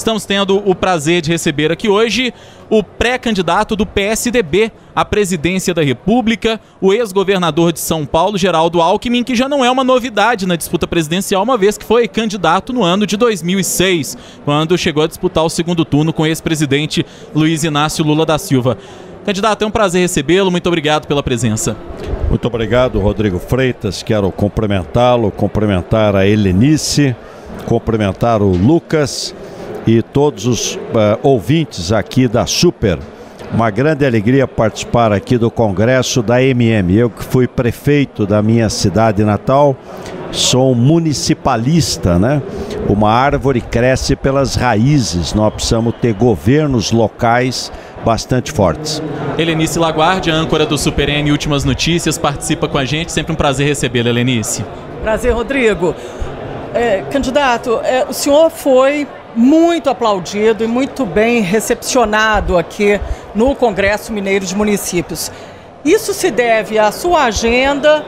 Estamos tendo o prazer de receber aqui hoje o pré-candidato do PSDB à presidência da República, o ex-governador de São Paulo, Geraldo Alckmin, que já não é uma novidade na disputa presidencial, uma vez que foi candidato no ano de 2006, quando chegou a disputar o segundo turno com o ex-presidente Luiz Inácio Lula da Silva. Candidato, é um prazer recebê-lo, muito obrigado pela presença. Muito obrigado, Rodrigo Freitas, quero cumprimentá-lo, cumprimentar a Helenice, cumprimentar o Lucas e todos os ouvintes aqui da Super. Uma grande alegria participar aqui do congresso da MM. Eu que fui prefeito da minha cidade natal, sou um municipalista, né? Uma árvore cresce pelas raízes, nós precisamos ter governos locais bastante fortes. Helenice Laguardi, âncora do Super N Últimas Notícias, participa com a gente, sempre um prazer recebê-la, Helenice. Prazer, Rodrigo. Candidato, o senhor foi muito aplaudido e muito bem recepcionado aqui no Congresso Mineiro de Municípios. Isso se deve à sua agenda,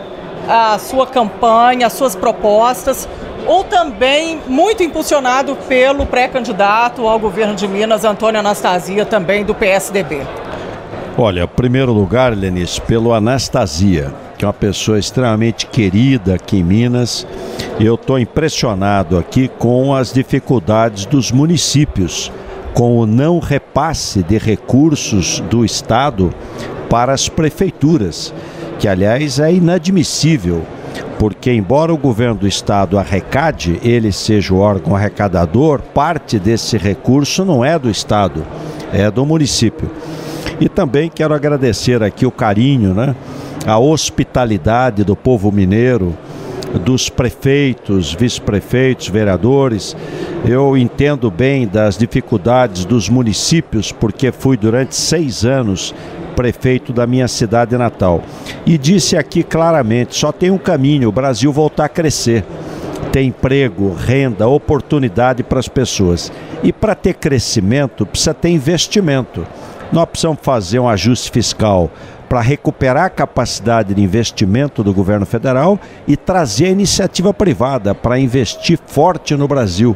à sua campanha, às suas propostas, ou também muito impulsionado pelo pré-candidato ao governo de Minas, Antônio Anastasia, também do PSDB? Olha, em primeiro lugar, Helenice, pelo Anastasia, que é uma pessoa extremamente querida aqui em Minas. Eu estou impressionado aqui com as dificuldades dos municípios, com o não repasse de recursos do Estado para as prefeituras, que aliás é inadmissível, porque embora o governo do Estado arrecade, ele seja o órgão arrecadador, parte desse recurso não é do Estado, é do município. E também quero agradecer aqui o carinho, né, a hospitalidade do povo mineiro, dos prefeitos, vice-prefeitos, vereadores. Eu entendo bem das dificuldades dos municípios, porque fui durante 6 anos prefeito da minha cidade natal. E disse aqui claramente, só tem um caminho, o Brasil voltar a crescer. Ter emprego, renda, oportunidade para as pessoas. E para ter crescimento, precisa ter investimento. Nós precisamos fazer um ajuste fiscal para recuperar a capacidade de investimento do governo federal e trazer a iniciativa privada para investir forte no Brasil.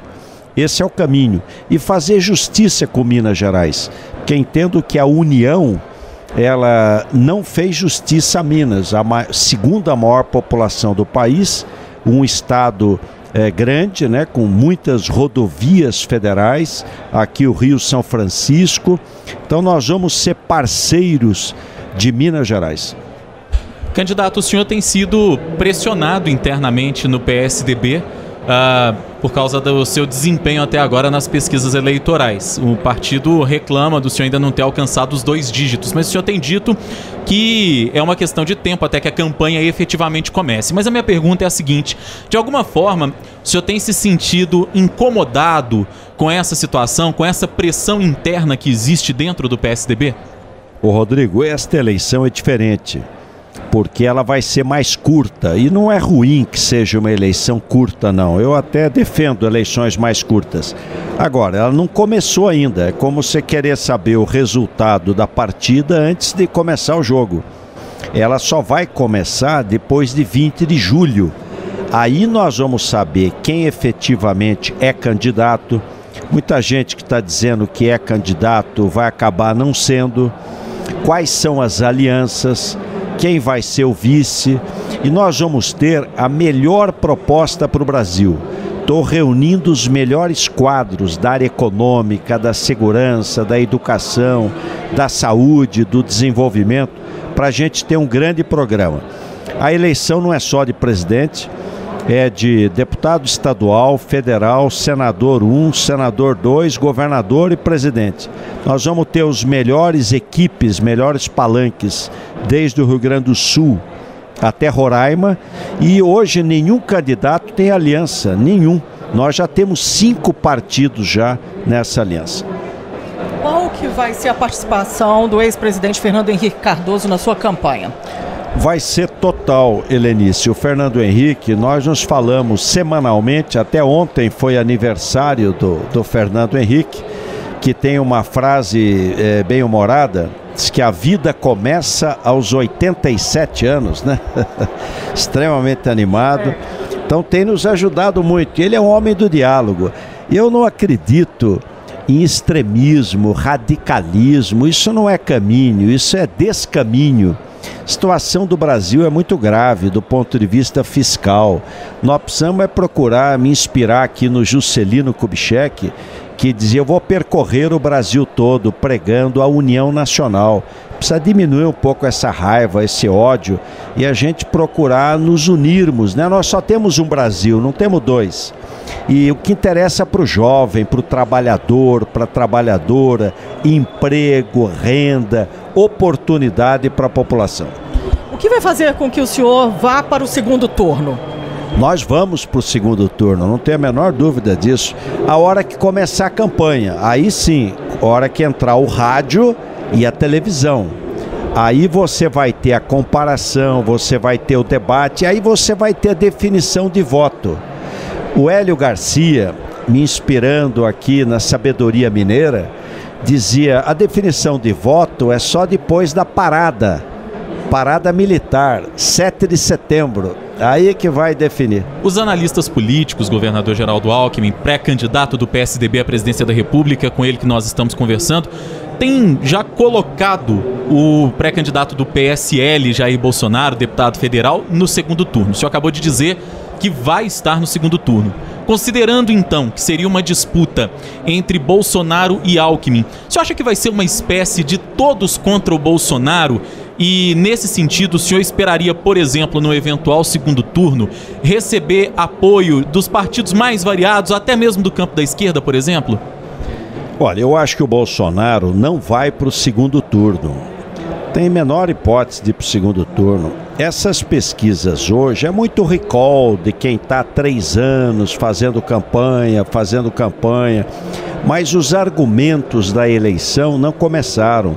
Esse é o caminho. E fazer justiça com Minas Gerais. Porque entendo que a União, ela não fez justiça a Minas, a segunda maior população do país, um estado grande, né, com muitas rodovias federais, aqui o Rio São Francisco. Então nós vamos ser parceiros de Minas Gerais. Candidato, o senhor tem sido pressionado internamente no PSDB por causa do seu desempenho até agora nas pesquisas eleitorais. O partido reclama do senhor ainda não ter alcançado os 2 dígitos, mas o senhor tem dito que é uma questão de tempo até que a campanha efetivamente comece. Mas a minha pergunta é a seguinte: de alguma forma, o senhor tem se sentido incomodado com essa situação, com essa pressão interna que existe dentro do PSDB? Ô Rodrigo, esta eleição é diferente, porque ela vai ser mais curta, e não é ruim que seja uma eleição curta, não. Eu até defendo eleições mais curtas. Agora, ela não começou ainda, é como você querer saber o resultado da partida antes de começar o jogo. Ela só vai começar depois de 20 de julho. Aí nós vamos saber quem efetivamente é candidato. Muita gente que está dizendo que é candidato vai acabar não sendo. Quais são as alianças, quem vai ser o vice, e nós vamos ter a melhor proposta para o Brasil. Estou reunindo os melhores quadros da área econômica, da segurança, da educação, da saúde, do desenvolvimento, para a gente ter um grande programa. A eleição não é só de presidente, é de deputado estadual, federal, senador 1, senador 2, governador e presidente. Nós vamos ter os melhores equipes, melhores palanques, desde o Rio Grande do Sul até Roraima, e hoje nenhum candidato tem aliança, nenhum. Nós já temos 5 partidos já nessa aliança. Qual que vai ser a participação do ex-presidente Fernando Henrique Cardoso na sua campanha? Vai ser total, Helenice. O Fernando Henrique, nós nos falamos semanalmente, até ontem foi aniversário do Fernando Henrique, que tem uma frase bem humorada, diz que a vida começa aos 87 anos, né? Extremamente animado. Então tem nos ajudado muito. Ele é um homem do diálogo. Eu não acredito em extremismo, radicalismo. Isso não é caminho, isso é descaminho. A situação do Brasil é muito grave do ponto de vista fiscal. Nós precisamos procurar me inspirar aqui no Juscelino Kubitschek, que dizia: eu vou percorrer o Brasil todo pregando a união nacional. Precisa diminuir um pouco essa raiva, esse ódio, e a gente procurar nos unirmos, né? Nós só temos um Brasil, não temos dois. E o que interessa para o jovem, para o trabalhador, para a trabalhadora, emprego, renda, oportunidade para a população. O que vai fazer com que o senhor vá para o segundo turno? Nós vamos para o segundo turno, não tenho a menor dúvida disso. A hora que começar a campanha, aí sim, a hora que entrar o rádio e a televisão. Aí você vai ter a comparação, você vai ter o debate, aí você vai ter a definição de voto. O Hélio Garcia, me inspirando aqui na sabedoria mineira, dizia: a definição de voto é só depois da parada militar, 7 de setembro. Aí é que vai definir. Os analistas políticos, governador Geraldo Alckmin, pré-candidato do PSDB à presidência da República, com ele que nós estamos conversando, tem já colocado o pré-candidato do PSL, Jair Bolsonaro, deputado federal, no segundo turno. O senhor acabou de dizer que vai estar no segundo turno. Considerando, então, que seria uma disputa entre Bolsonaro e Alckmin, o senhor acha que vai ser uma espécie de todos contra o Bolsonaro? E, nesse sentido, o senhor esperaria, por exemplo, no eventual segundo turno, receber apoio dos partidos mais variados, até mesmo do campo da esquerda, por exemplo? Olha, eu acho que o Bolsonaro não vai para o segundo turno. Tem menor hipótese de ir para o segundo turno. Essas pesquisas hoje é muito recall de quem está há 3 anos fazendo campanha, mas os argumentos da eleição não começaram.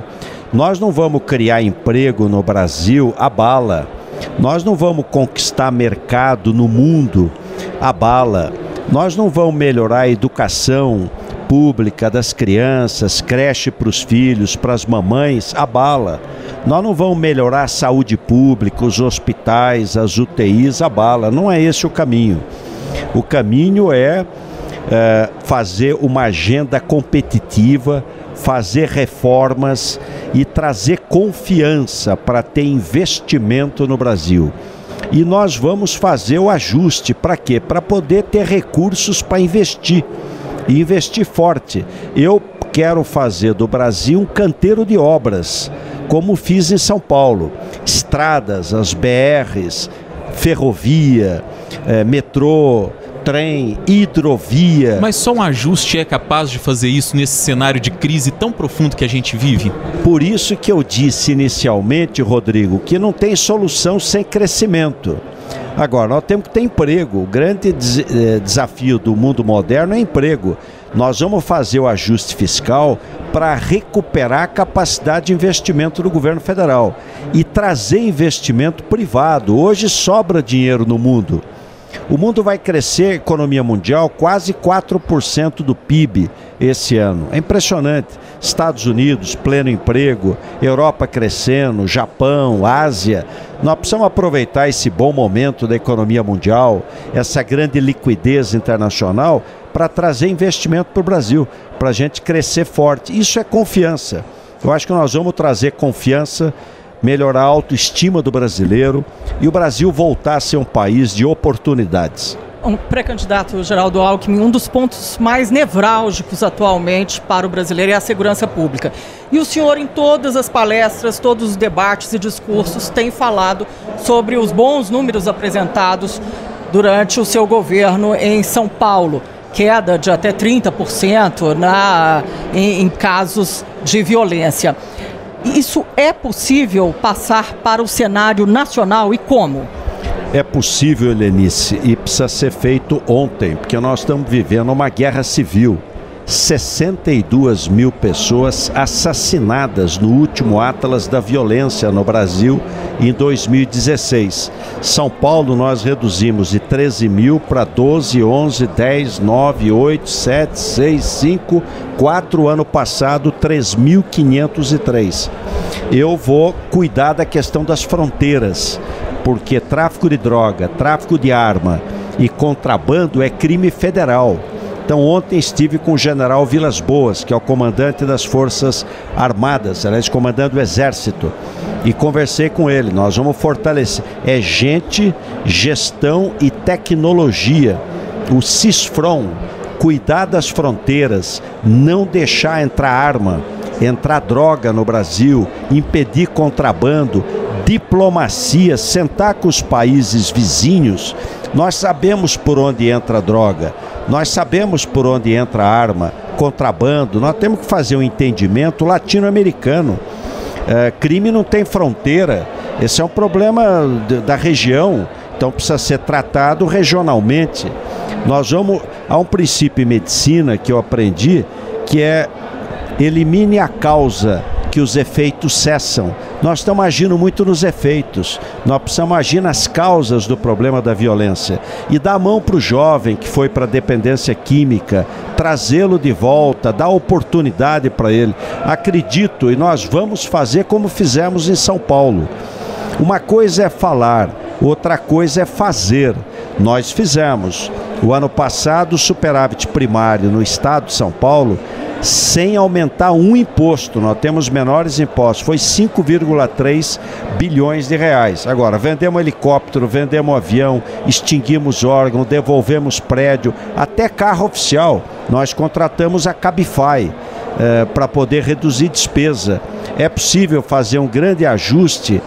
Nós não vamos criar emprego no Brasil à bala. Nós não vamos conquistar mercado no mundo à bala. Nós não vamos melhorar a educação pública das crianças, creche para os filhos, para as mamães, à bala. Nós não vamos melhorar a saúde pública, os hospitais, as UTIs, à bala. Não é esse o caminho. O caminho é fazer uma agenda competitiva, fazer reformas e trazer confiança para ter investimento no Brasil. E nós vamos fazer o ajuste. Para quê? Para poder ter recursos para investir. E investir forte. Eu quero fazer do Brasil um canteiro de obras, como fiz em São Paulo. Estradas, as BRs, ferrovia, metrô, trem, hidrovia. Mas só um ajuste é capaz de fazer isso nesse cenário de crise tão profundo que a gente vive? Por isso que eu disse inicialmente, Rodrigo, que não tem solução sem crescimento. Agora, nós temos que ter emprego. O grande desafio do mundo moderno é emprego. Nós vamos fazer o ajuste fiscal para recuperar a capacidade de investimento do governo federal e trazer investimento privado. Hoje sobra dinheiro no mundo. O mundo vai crescer, economia mundial, quase 4% do PIB esse ano. É impressionante. Estados Unidos, pleno emprego, Europa crescendo, Japão, Ásia. Nós precisamos aproveitar esse bom momento da economia mundial, essa grande liquidez internacional, para trazer investimento para o Brasil, para a gente crescer forte. Isso é confiança. Eu acho que nós vamos trazer confiança, melhorar a autoestima do brasileiro e o Brasil voltar a ser um país de oportunidades. Um pré-candidato Geraldo Alckmin, um dos pontos mais nevrálgicos atualmente para o brasileiro é a segurança pública. E o senhor, em todas as palestras, todos os debates e discursos, tem falado sobre os bons números apresentados durante o seu governo em São Paulo. Queda de até 30% em casos de violência. Isso é possível passar para o cenário nacional e como? É possível, Helenice, e precisa ser feito ontem, porque nós estamos vivendo uma guerra civil. 62 mil pessoas assassinadas no último Atlas da Violência no Brasil em 2016. São Paulo nós reduzimos de 13 mil para 12, 11, 10, 9, 8, 7, 6, 5, 4, ano passado 3.503. Eu vou cuidar da questão das fronteiras, porque tráfico de droga, tráfico de arma e contrabando é crime federal. Então ontem estive com o general Vilas Boas, que é o comandante das Forças Armadas, aliás, comandante do Exército, e conversei com ele. Nós vamos fortalecer. É gente, gestão e tecnologia. O CISFRON, cuidar das fronteiras, não deixar entrar arma, entrar droga no Brasil, impedir contrabando, diplomacia, sentar com os países vizinhos. Nós sabemos por onde entra a droga, nós sabemos por onde entra a arma, contrabando. Nós temos que fazer um entendimento latino-americano. Crime não tem fronteira, esse é um problema da região, então precisa ser tratado regionalmente. Há um princípio em medicina que eu aprendi, que é elimine a causa, que os efeitos cessam. Nós estamos agindo muito nos efeitos, nós precisamos agir nas causas do problema da violência e dar a mão para o jovem que foi para a dependência química, trazê-lo de volta, dar oportunidade para ele. Acredito, e nós vamos fazer como fizemos em São Paulo. Uma coisa é falar, outra coisa é fazer. Nós fizemos. O ano passado, o superávit primário no estado de São Paulo, sem aumentar um imposto, nós temos menores impostos, foi 5,3 bilhões de reais. Agora, vendemos helicóptero, vendemos avião, extinguimos órgão, devolvemos prédio, até carro oficial. Nós contratamos a Cabify para poder reduzir despesa. É possível fazer um grande ajuste,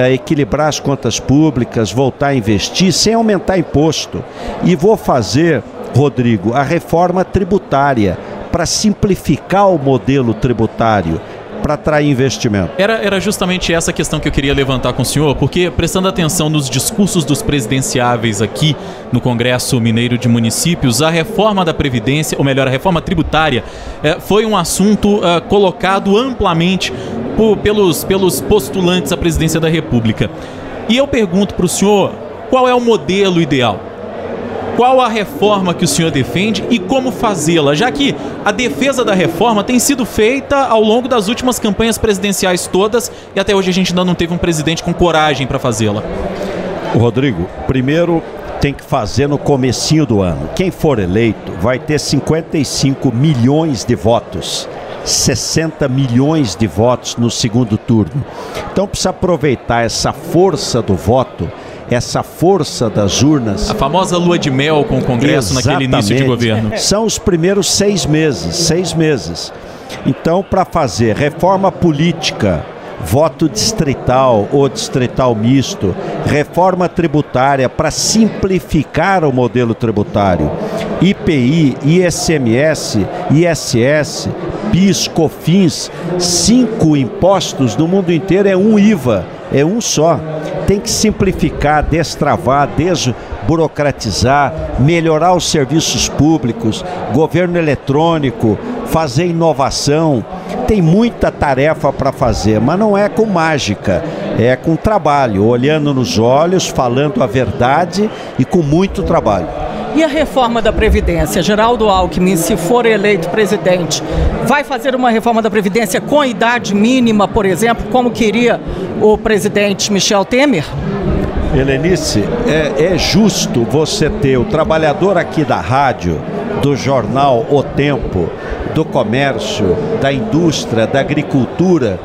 equilibrar as contas públicas, voltar a investir sem aumentar imposto. E vou fazer, Rodrigo, a reforma tributária, para simplificar o modelo tributário, para atrair investimento. Era justamente essa questão que eu queria levantar com o senhor, porque prestando atenção nos discursos dos presidenciáveis aqui no Congresso Mineiro de Municípios, a reforma da Previdência, ou melhor, a reforma tributária, foi um assunto colocado amplamente pelos postulantes à presidência da República. E eu pergunto para o senhor, qual é o modelo ideal? Qual a reforma que o senhor defende e como fazê-la? Já que a defesa da reforma tem sido feita ao longo das últimas campanhas presidenciais todas e até hoje a gente ainda não teve um presidente com coragem para fazê-la. Rodrigo, primeiro tem que fazer no comecinho do ano. Quem for eleito vai ter 55 milhões de votos. 60 milhões de votos no segundo turno. Então precisa aproveitar essa força do voto, essa força das urnas. A famosa lua de mel com o Congresso. Exatamente. Naquele início de governo. São os primeiros 6 meses. Então, para fazer reforma política, voto distrital ou distrital misto, reforma tributária para simplificar o modelo tributário, IPI, ICMS, ISS, PIS, COFINS, 5 impostos no mundo inteiro, é um IVA, é um só. Tem que simplificar, destravar, desburocratizar, melhorar os serviços públicos, governo eletrônico, fazer inovação. Tem muita tarefa para fazer, mas não é com mágica, é com trabalho, olhando nos olhos, falando a verdade e com muito trabalho. E a reforma da Previdência? Geraldo Alckmin, se for eleito presidente, vai fazer uma reforma da Previdência com idade mínima, por exemplo, como queria o presidente Michel Temer? Helenice, é justo você ter o trabalhador aqui da rádio, do jornal O Tempo, do comércio, da indústria, da agricultura,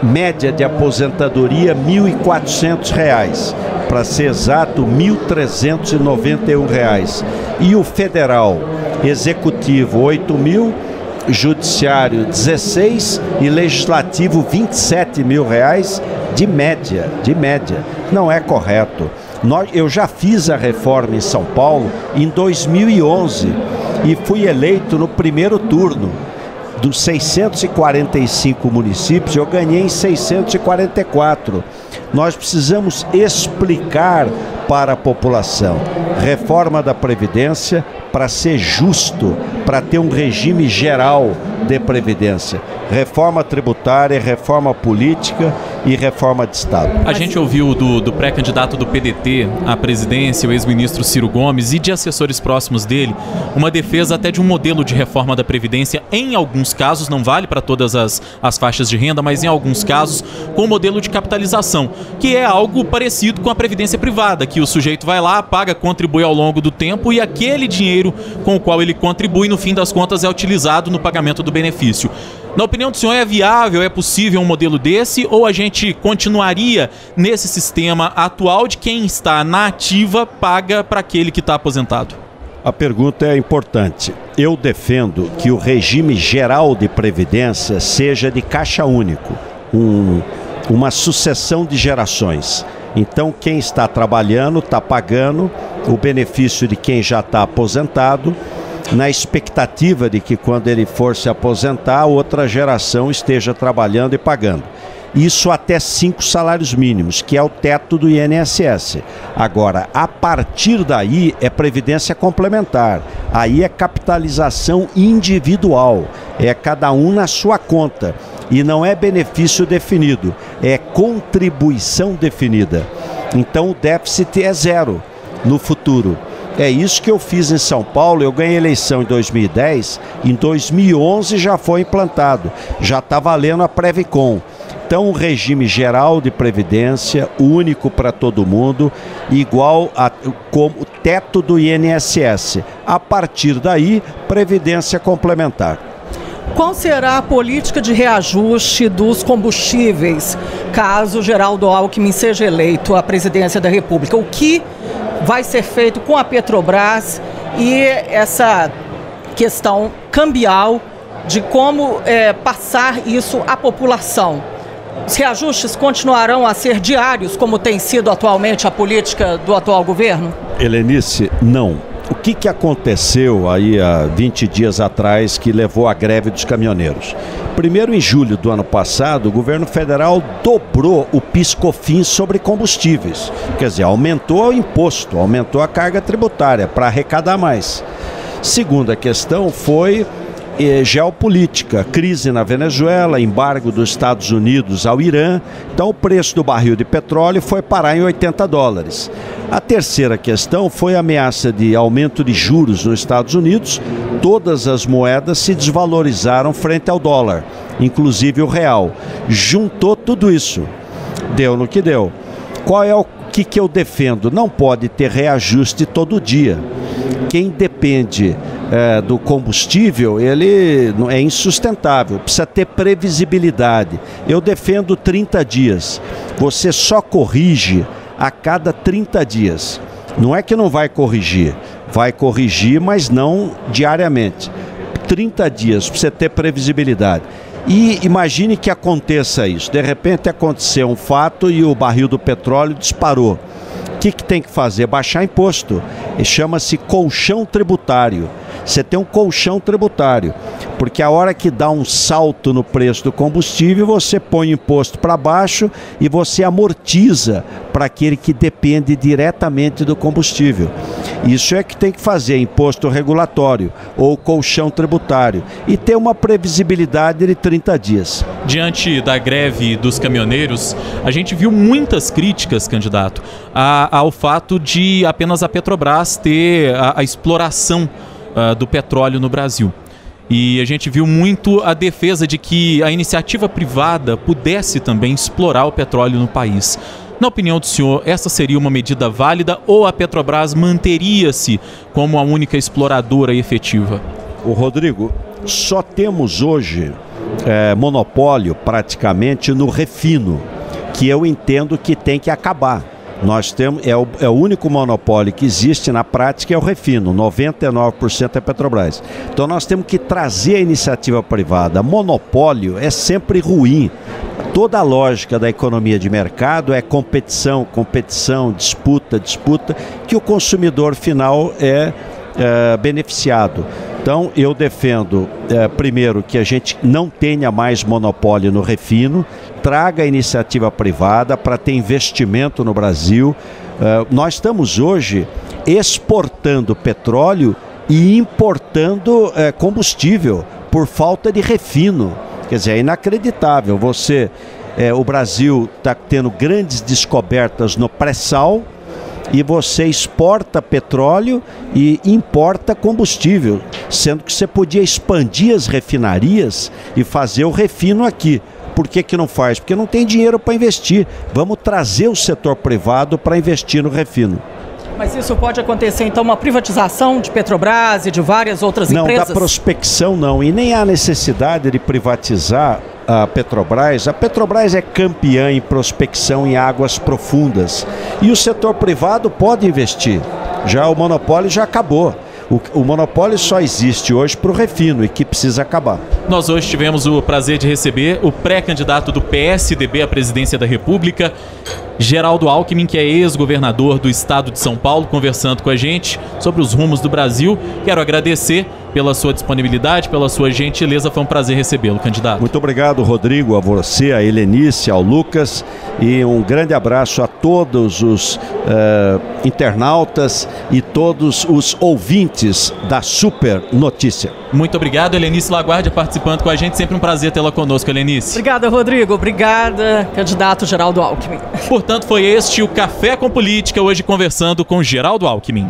média de aposentadoria R$ 1.400, para ser exato, R$ 1.391. E o federal, executivo, R$ 8.000, judiciário, 16 e legislativo, R$ 27.000 de média. Não é correto. Eu já fiz a reforma em São Paulo em 2011 e fui eleito no primeiro turno. Dos 645 municípios, eu ganhei em 644. Nós precisamos explicar para a população. Reforma da Previdência para ser justo, para ter um regime geral de previdência. Reforma tributária, reforma política e reforma de Estado. A gente ouviu do pré-candidato do PDT à presidência, o ex-ministro Ciro Gomes, e de assessores próximos dele, uma defesa até de um modelo de reforma da Previdência, em alguns casos, não vale para todas as faixas de renda, mas em alguns casos, com o modelo de capitalização, que é algo parecido com a Previdência privada, que o sujeito vai lá, paga, contribui ao longo do tempo e aquele dinheiro com o qual ele contribui, no fim das contas, é utilizado no pagamento do benefício. Na opinião do senhor, é viável, é possível um modelo desse, ou a gente continuaria nesse sistema atual de quem está na ativa paga para aquele que está aposentado? A pergunta é importante. Eu defendo que o regime geral de previdência seja de caixa único, uma sucessão de gerações. Então, quem está trabalhando está pagando o benefício de quem já está aposentado, na expectativa de que quando ele for se aposentar, outra geração esteja trabalhando e pagando. Isso até 5 salários mínimos, que é o teto do INSS. Agora, a partir daí é previdência complementar. Aí é capitalização individual. É cada um na sua conta. E não é benefício definido, é contribuição definida. Então o déficit é zero no futuro. É isso que eu fiz em São Paulo. Eu ganhei eleição em 2010, em 2011 já foi implantado, já está valendo a Previcom. Então, um regime geral de previdência, único para todo mundo, igual como o teto do INSS. A partir daí, previdência complementar. Qual será a política de reajuste dos combustíveis, caso Geraldo Alckmin seja eleito à presidência da República? O que vai ser feito com a Petrobras e essa questão cambial de como passar isso à população? Os reajustes continuarão a ser diários, como tem sido atualmente a política do atual governo? Helenice, não. O que aconteceu aí há 20 dias atrás que levou à greve dos caminhoneiros? Primeiro, em julho do ano passado, o governo federal dobrou o PIS/COFINS sobre combustíveis. Quer dizer, aumentou o imposto, aumentou a carga tributária para arrecadar mais. Segunda questão foi geopolítica, crise na Venezuela, embargo dos Estados Unidos ao Irã. Então o preço do barril de petróleo foi parar em $80. A terceira questão foi a ameaça de aumento de juros nos Estados Unidos. Todas as moedas se desvalorizaram frente ao dólar, inclusive o real. Juntou tudo isso, deu no que deu. Qual é o que eu defendo? Não pode ter reajuste todo dia. Quem depende do combustível, ele é insustentável, precisa ter previsibilidade. Eu defendo 30 dias. Você só corrige a cada 30 dias. Não é que não vai corrigir, mas não diariamente. 30 dias, para você ter previsibilidade. E imagine que aconteça isso. De repente aconteceu um fato e o barril do petróleo disparou. O que tem que fazer? Baixar imposto. Chama-se colchão tributário. Você tem um colchão tributário, porque a hora que dá um salto no preço do combustível, você põe o imposto para baixo e você amortiza para aquele que depende diretamente do combustível. Isso é que tem que fazer, imposto regulatório ou colchão tributário, e ter uma previsibilidade de 30 dias. Diante da greve dos caminhoneiros, a gente viu muitas críticas, candidato, ao fato de apenas a Petrobras ter a exploração do petróleo no Brasil. E a gente viu muito a defesa de que a iniciativa privada pudesse também explorar o petróleo no país. Na opinião do senhor, essa seria uma medida válida ou a Petrobras manteria-se como a única exploradora efetiva? O Rodrigo, só temos hoje monopólio praticamente no refino, que eu entendo que tem que acabar. Nós temos, o único monopólio que existe na prática é o refino, 99% é Petrobras. Então nós temos que trazer a iniciativa privada. Monopólio é sempre ruim. Toda a lógica da economia de mercado é competição, disputa, que o consumidor final é beneficiado. Então eu defendo, primeiro, que a gente não tenha mais monopólio no refino, traga a iniciativa privada para ter investimento no Brasil. Nós estamos hoje exportando petróleo e importando combustível por falta de refino. Quer dizer, é inacreditável. Você o Brasil está tendo grandes descobertas no pré-sal, e você exporta petróleo e importa combustível, sendo que você podia expandir as refinarias e fazer o refino aqui. Por que que não faz? Porque não tem dinheiro para investir. Vamos trazer o setor privado para investir no refino. Mas isso pode acontecer, então, uma privatização de Petrobras e de várias outras empresas? Não, da prospecção não, e nem há necessidade de privatizar a Petrobras. A Petrobras é campeã em prospecção em águas profundas. E o setor privado pode investir. Já o monopólio já acabou. O monopólio só existe hoje para o refino e que precisa acabar. Nós hoje tivemos o prazer de receber o pré-candidato do PSDB à presidência da República, Geraldo Alckmin, que é ex-governador do estado de São Paulo, conversando com a gente sobre os rumos do Brasil. Quero agradecer pela sua disponibilidade, pela sua gentileza. Foi um prazer recebê-lo, candidato. Muito obrigado, Rodrigo, a você, a Helenice, ao Lucas, e um grande abraço a todos os internautas e todos os ouvintes da Super Notícia. Muito obrigado, Helenice Laguardia, participando com a gente. Sempre um prazer tê-la conosco, Helenice. Obrigada, Rodrigo. Obrigada, candidato Geraldo Alckmin. Portanto, foi este o Café com Política, hoje conversando com Geraldo Alckmin.